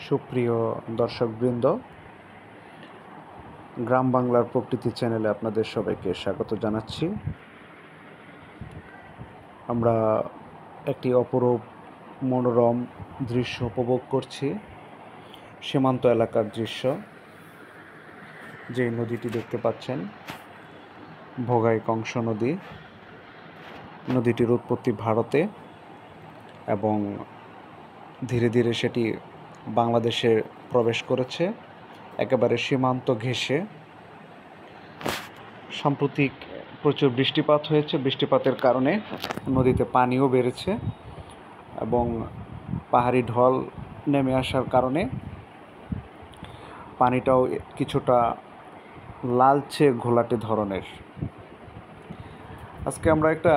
সুপ্রিয় দর্শকবৃন্দ, গ্রাম বাংলার প্রকৃতি চ্যানেলে আপনাদের সবাইকে স্বাগত জানাচ্ছি। আমরা একটি অপরূপ মনোরম দৃশ্য উপভোগ করছি, সীমান্ত এলাকার দৃশ্য। যে নদীটি দেখতে পাচ্ছেন, ভোগাই কংস নদী। নদীটির উৎপত্তি ভারতে এবং ধীরে ধীরে সেটি বাংলাদেশে প্রবেশ করেছে, একেবারে সীমান্ত ঘেঁষে। সাম্প্রতিক প্রচুর বৃষ্টিপাত হয়েছে, বৃষ্টিপাতের কারণে নদীতে পানিও বেড়েছে এবং পাহাড়ি ঢল নেমে আসার কারণে পানিটাও কিছুটা লালচে ঘোলাটে ধরনের। আজকে আমরা একটা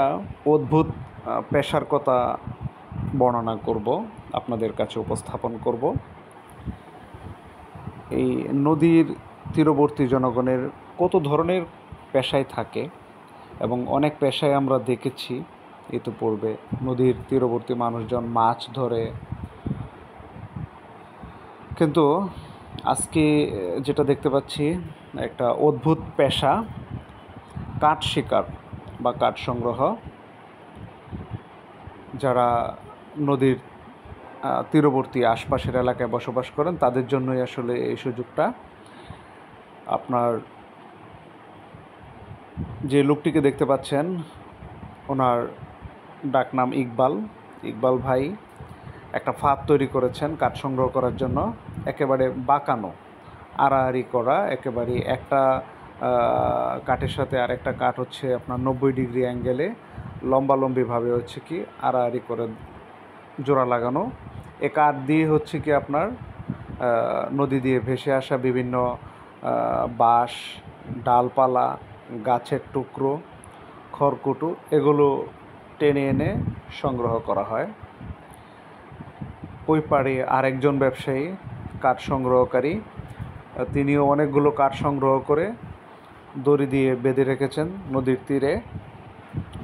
অদ্ভুত পেশার কথা বর্ণনা করব, আপনাদের কাছে উপস্থাপন করব। এই নদীর তীরবর্তী জনগণের কত ধরনের পেশায় থাকে এবং অনেক পেশায় আমরা দেখেছি ইতিপূর্বে। নদীর তীরবর্তী মানুষজন মাছ ধরে, কিন্তু আজকে যেটা দেখতে পাচ্ছি একটা অদ্ভুত পেশা, কাঠ শিকার বা কাঠ সংগ্রহ। যারা নদীর তীরবর্তী আশপাশের এলাকায় বসবাস করেন তাদের জন্যই আসলে এই সুযোগটা। আপনার যে লোকটিকে দেখতে পাচ্ছেন, ওনার ডাকনাম ইকবাল ভাই একটা ফাঁদ তৈরি করেছেন কাঠ সংগ্রহ করার জন্য, একেবারে বাঁকানো, আড়াআড়ি করা, একেবারে একটা কাঠের সাথে আরেকটা কাঠ হচ্ছে আপনার 90 ডিগ্রি অ্যাঙ্গেলে লম্বালম্বিভাবে হচ্ছে কি আড়াআড়ি করে জোড়া লাগানো। এ কাঠ দিয়ে হচ্ছে কি আপনার নদী দিয়ে ভেসে আসা বিভিন্ন বাঁশ, ডালপালা, গাছের টুকরো, খড়কুটো এগুলো টেনে এনে সংগ্রহ করা হয়। ওই পাড়ে আরেকজন ব্যবসায়ী কাঠ সংগ্রহকারী, তিনিও অনেকগুলো কাঠ সংগ্রহ করে দড়ি দিয়ে বেঁধে রেখেছেন নদীর তীরে।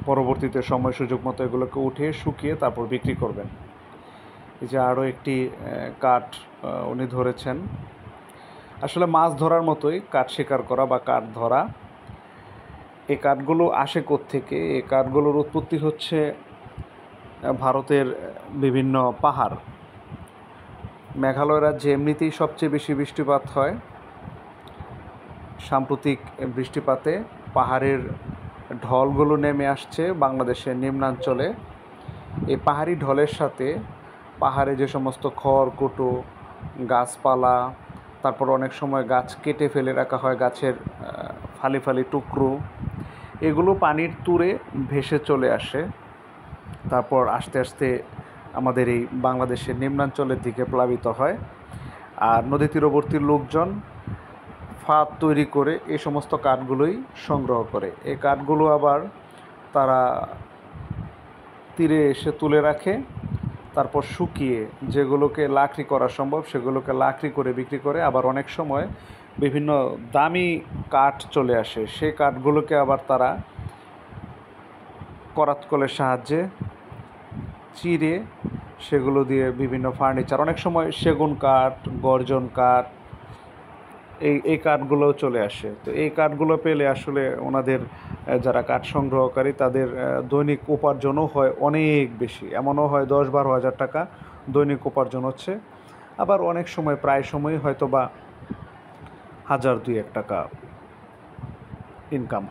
পরবর্তীতে সময় সুযোগ মতো এগুলোকে উঠিয়ে শুকিয়ে তারপর বিক্রি করবেন। এই যে আরও একটি কাঠ উনি ধরেছেন। আসলে মাছ ধরার মতোই কাঠ শিকার করা বা কাঠ ধরা। এই কাঠগুলো আসে কোত্থেকে? এই কাঠগুলোর উৎপত্তি হচ্ছে ভারতের বিভিন্ন পাহাড়। মেঘালয় রাজ্যে এমনিতেই সবচেয়ে বেশি বৃষ্টিপাত হয়। সাম্প্রতিক বৃষ্টিপাতে পাহাড়ের ঢলগুলো নেমে আসছে বাংলাদেশের নিম্নাঞ্চলে। এই পাহাড়ি ঢলের সাথে পাহাড়ে যে সমস্ত খড়কুটো, গাছপালা, তারপর অনেক সময় গাছ কেটে ফেলে রাখা হয়, গাছের ফালি ফালি টুকরো, এগুলো পানির তুরে ভেসে চলে আসে। তারপর আস্তে আস্তে আমাদের এই বাংলাদেশের নিম্নাঞ্চলের দিকে প্লাবিত হয়। আর নদী তীরবর্তী লোকজন ফাঁদ তৈরি করে এই সমস্ত কাঠগুলোই সংগ্রহ করে। এই কাঠগুলো আবার তারা তীরে এসে তুলে রাখে, তারপর শুকিয়ে যেগুলোকে লাকড়ি করা সম্ভব সেগুলোকে লাকড়ি করে বিক্রি করে। আবার অনেক সময় বিভিন্ন দামি কাঠ চলে আসে, সেই কাঠগুলোকে আবার তারা করাতকলের সাহায্যে চিরে সেগুলো দিয়ে বিভিন্ন ফার্নিচার, অনেক সময় সেগুন কাঠ, গর্জন কাঠ, এই কাঠগুলোও চলে আসে। তো এই কাঠগুলো পেলে আসলে ওনাদের যারা কাঠ সংগ্রহকারী তাদের দৈনিক উপার্জনও হয় অনেক বেশি। এমনও হয় 10-12 হাজার টাকা দৈনিক উপার্জন হচ্ছে। আবার অনেক সময় প্রায় সময়ই হয়তো বা 1000-2000 টাকা ইনকাম হয়।